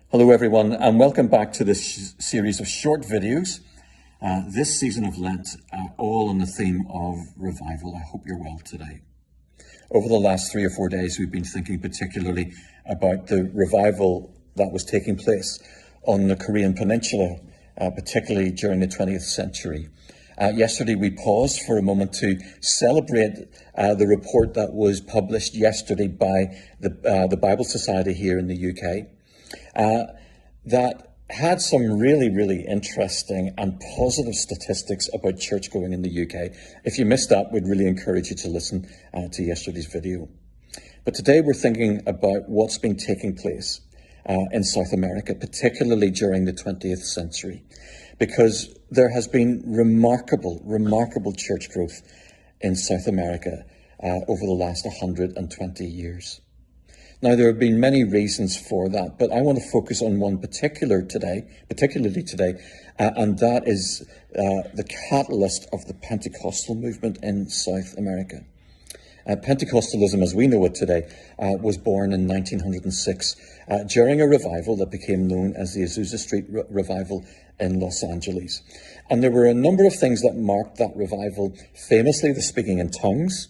Hello everyone, and welcome back to this series of short videos, this season of Lent, all on the theme of revival. I hope you're well today. Over the last 3 or 4 days, we've been thinking particularly about the revival that was taking place on the Korean Peninsula, particularly during the 20th century. Yesterday, we paused for a moment to celebrate the report that was published yesterday by the Bible Society here in the UK. That had some really interesting and positive statistics about church going in the UK. If you missed that, we'd really encourage you to listen to yesterday's video. But today we're thinking about what's been taking place in South America, particularly during the 20th century, because there has been remarkable church growth in South America over the last 120 years. Now, there have been many reasons for that, but I want to focus on one particularly today, and that is the catalyst of the Pentecostal movement in South America. Pentecostalism, as we know it today, was born in 1906 during a revival that became known as the Azusa Street Revival in Los Angeles. And there were a number of things that marked that revival, famously the speaking in tongues,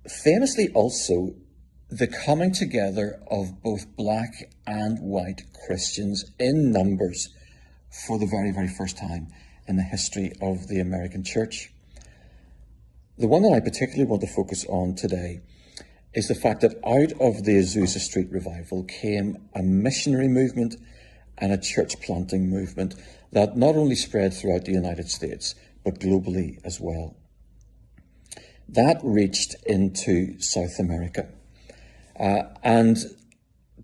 famously also the coming together of both black and white Christians in numbers for the very first time in the history of the American church. The one that I particularly want to focus on today is the fact that out of the Azusa Street Revival came a missionary movement and a church planting movement that not only spread throughout the United States, but globally as well. That reached into South America. And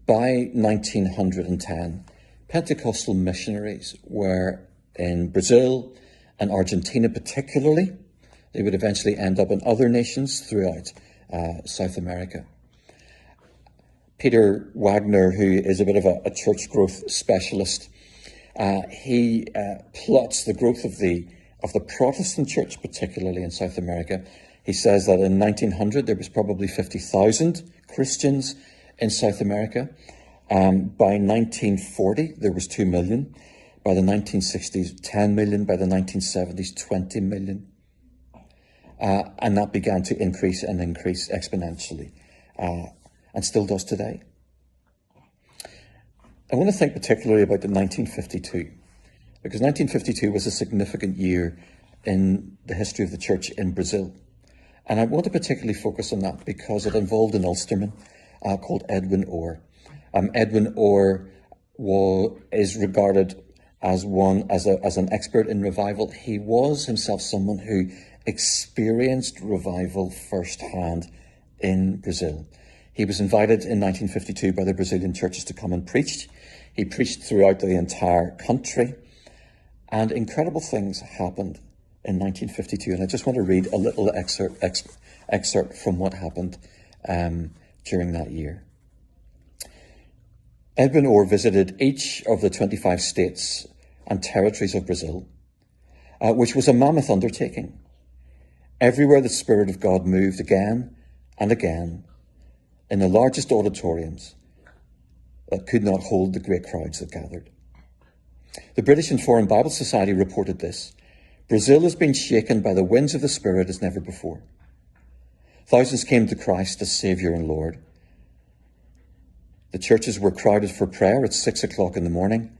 by 1910, Pentecostal missionaries were in Brazil and Argentina particularly. They would eventually end up in other nations throughout South America. Peter Wagner, who is a bit of a church growth specialist, he plots the growth of the Protestant church, particularly in South America. He says that in 1900, there was probably 50,000 Christians in South America. By 1940, there was 2 million. By the 1960s, 10 million. By the 1970s, 20 million. And that began to increase exponentially, and still does today. I want to think particularly about the 1952, because 1952 was a significant year in the history of the church in Brazil. And I want to particularly focus on that because it involved an Ulsterman called Edwin Orr. Edwin Orr is regarded as an expert in revival. He was himself someone who experienced revival firsthand in Brazil. He was invited in 1952 by the Brazilian churches to come and preach. He preached throughout the entire country, and incredible things happened in 1952, and I just want to read a little excerpt from what happened during that year. Edwin Orr visited each of the 25 states and territories of Brazil, which was a mammoth undertaking. Everywhere the Spirit of God moved again and again in the largest auditoriums that could not hold the great crowds that gathered. The British and Foreign Bible Society reported this: Brazil has been shaken by the winds of the Spirit as never before. Thousands came to Christ as Saviour and Lord. The churches were crowded for prayer at 6 o'clock in the morning,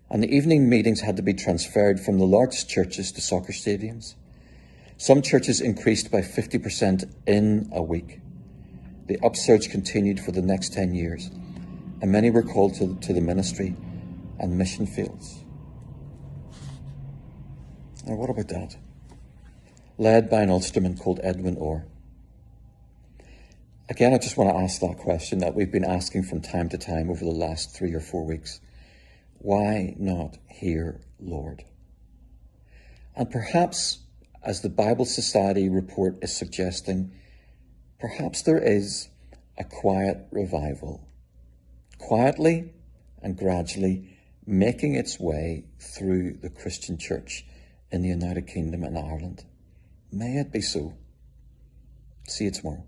and the evening meetings had to be transferred from the largest churches to soccer stadiums. Some churches increased by 50% in a week. The upsurge continued for the next 10 years, and many were called to the ministry and mission fields. Now, what about that? Led by an Ulsterman called Edwin Orr. Again, I just want to ask that question that we've been asking from time to time over the last 3 or 4 weeks. Why not here, Lord? And perhaps, as the Bible Society report is suggesting, perhaps there is a quiet revival, quietly and gradually making its way through the Christian church in the United Kingdom and Ireland. May it be so. See you tomorrow.